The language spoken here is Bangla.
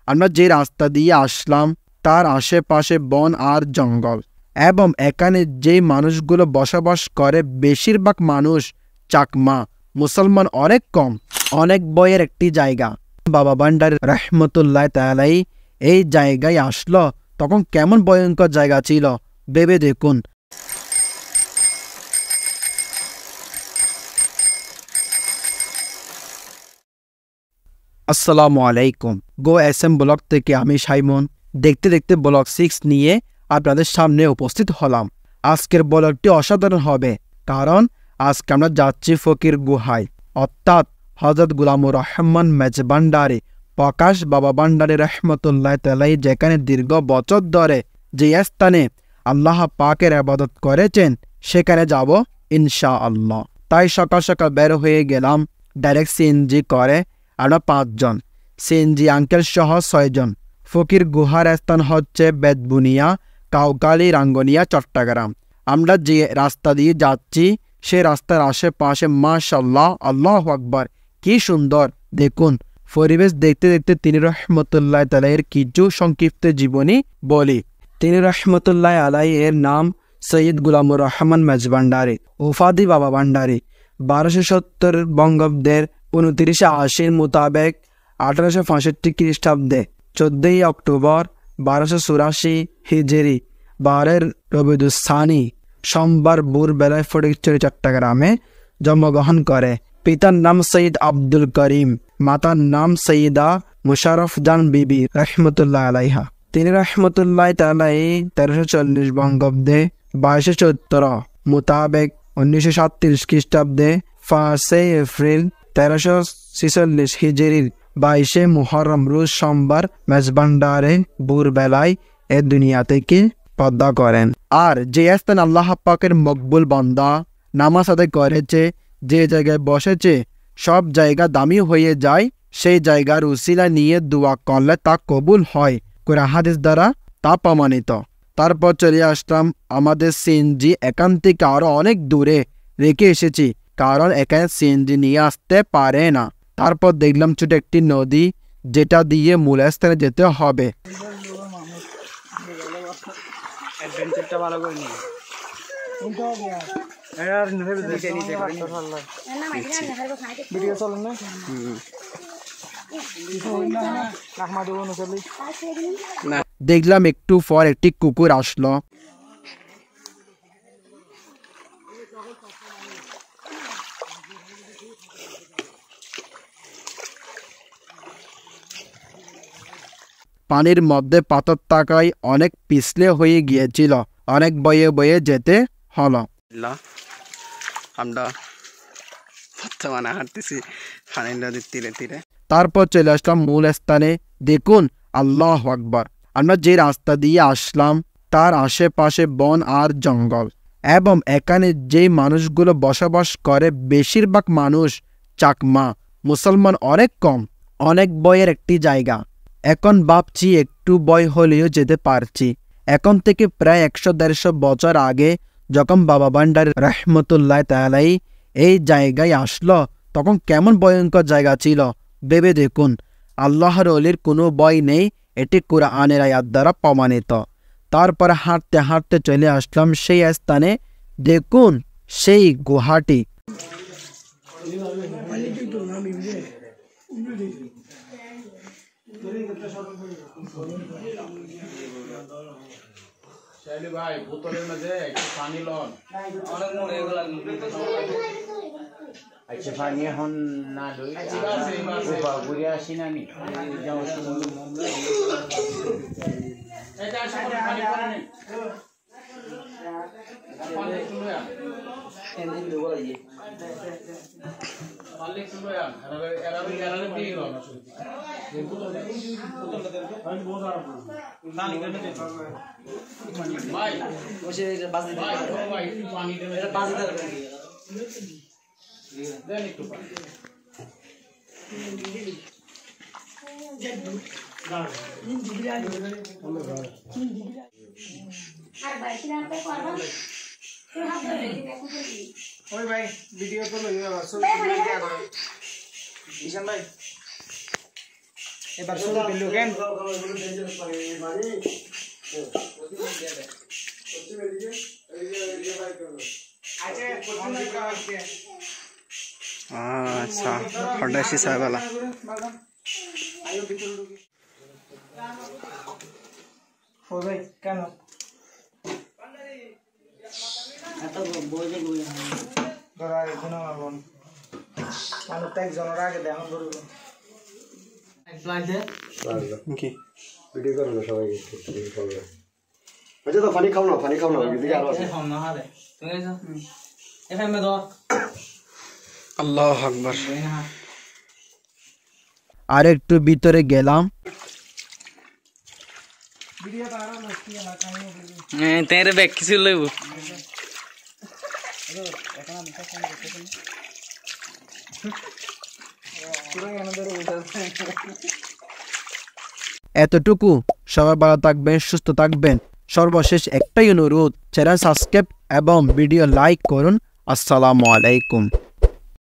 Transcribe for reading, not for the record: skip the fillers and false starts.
আমরা যে রাস্তা দিয়ে আসলাম তার আশেপাশে বন আর জঙ্গল, এবং এখানে যে মানুষগুলো বসবাস করে বেশিরভাগ মানুষ চাকমা, মুসলমান অনেক কম। অনেক বয়ের একটি জায়গা। বাবা ভান্ডারী রহমতুল্লাহ তাআলাই এই জায়গায় আসলো তখন কেমন ভয়ঙ্কর জায়গা ছিল ভেবে দেখুন। আসসালামু আলাইকুম। গো এসএম ব্লগ থেকে আমি সাইমন। দেখতে দেখতে ব্লগ 6 নিয়ে আপনাদের সামনে উপস্থিত হলাম। আজকের ব্লগটি অসাধারণ হবে, কারণ আজকে আমরা যাচ্ছি ফকির গুহায়, অর্থাৎ হযরত গোলামুর রহমান মেজভান্ডারী প্রকাশ বাবা ভান্ডারী রহমতুল্লাহ তাআলাই যেখানে দীর্ঘ বছর ধরে যে স্থানে আল্লাহ পাকের ইবাদত করেছেন সেখানে যাব ইনশাআল্লাহ। তাই সকাল সকাল বের হয়ে গেলাম ডাইরেক্ট সিএনজি করে। আমরা 5 জন, সিএনজি আঙ্কেল সহ 6 জন। ফকির গুহার স্থান হচ্ছে বেতবুনিয়া, কাউকালী, রাঙ্গুনিয়া, চট্টগ্রাম। আমরা যে রাস্তা দিয়ে যাচ্ছি সে রাস্তার আশেপাশে মাশাআল্লাহ, আল্লাহু আকবার, কি সুন্দর দেখুন পরিবেশ। দেখতে দেখতে তিনি রহমতুল্লাহ তাআলার কিছু সংক্ষিপ্ত জীবনী বলি। তিনি রহমতুল্লাহ আলাইহির নাম সৈয়দ গোলামুর রহমান মেজভান্ডারী, উপাধি বাবা ভান্ডারী। 1270 বঙ্গাব্দের 29 আশ্বিন মোতাবেক 1865 খ্রিস্টাব্দে 14 অক্টোবর 1284 হিজরি 12 রবিউল-উস-সানি সোমবার ভোর বেলায় ফটিকছড়ি, চট্টগ্রামে জন্মগ্রহণ করে। পিতার নাম সৈয়দ আব্দুল করিম, মাতার নাম সৈয়দা মুশারফ জান বিবি রহমতুল্লাহ আলাইহা। তিনি রহমতুল্লাহ তাআলাই 1340 বঙ্গাব্দে 22 চৈত্র মোতাবেক 1937 খ্রিস্টাব্দে 5 এপ্রিল 1346 হিজরির 22 মুহররম রোজ সোমবার মেজভান্ডারী ভোর বেলায় এ দুনিয়া থেকে পর্দা করেন। আর যে স্থান আল্লাহ পাকের মকবুল বান্দা নামাজ আদায় করেছে, যে জায়গায় বসেছে সব জায়গা দামি হয়ে যায়, সেই জায়গার উসিলা নিয়ে দোয়া করলে তা কবুল হয়, কোরআন হাদিস দ্বারা তা প্রমাণিত। তারপর চলে আসলাম আমাদের সিএনজি এখান থেকে আরো অনেক দূরে রেখে এসেছি, কারণ এখানে সিএনজি নিয়ে আসতে পারে না। তারপর দেখলাম ছোট একটি নদী, যেটা দিয়ে মূল স্থানে যেতে হবে। দেখলাম একটু পর একটি কুকুর আসলো। পানির মধ্যে পাথর থাকায় অনেক পিছলে হয়ে গিয়েছিল, অনেক বয়ে বয়ে যেতে হলো। আমরা বর্তমানে হাঁটতেছি পানির নদীর তীরে তীরে। তারপর চলে আসলাম মূল স্থানে। দেখুন আল্লাহু আকবার, আমরা যে রাস্তা দিয়ে আসলাম তার আশেপাশে বন আর জঙ্গল, এবং এখানে যে মানুষগুলো বসবাস করে বেশিরভাগ মানুষ চাকমা, মুসলমান অনেক কম। অনেক বয়ের একটি জায়গা। এখন ভাবছি একটু বয় হলেও যেতে পারছি। এখন থেকে প্রায় 100-150 বছর আগে যখন বাবা ভান্ডারী রহমতুল্লাহ তাআলাই এই জায়গায় আসলো তখন কেমন ভয়ঙ্কর জায়গা ছিল ভেবে দেখুন। আল্লাহর ওলির কোনো ভয় নেই, এটি কুরআনের আয়াত দ্বারা প্রমাণিত। তারপর হাঁটতে হাঁটতে চলে আসলাম সেই স্থানে। দেখুন সেই গুহাটি। ভাই বোতলের মধ্যে একটু পানি লন। আচ্ছা পানি এখন না লই, ঘুরে আসি না আমি ওই ভাই ভিডিও তো লইয়া ছবি ভিডিও করে ঈশান ভাই এবার শুরু দিল কেন আচ্ছা ফটাশি সাহেবালা ও ভাই কেন এত বোঝে গুলো ধরা এখনো আমন মানুষ তো একজনের আগে দেখুন ধরবো কি ভিডিও করো না সবাই আচ্ছা তো পানি খাও না এদিকে আরো আছে না হারে তুমি গেছো এফএম এ দাও আল্লাহু আকবার আর একটু ভিতরে গেলাম। তেরে ব্যাগ কিছু লইব এতটুকু, সবাই ভালো থাকবেন, সুস্থ থাকবেন। সর্বশেষ একটাই অনুরোধ, চ্যানেল সাবস্ক্রাইব এবং ভিডিও লাইক করুন। আসসালামু আলাইকুম।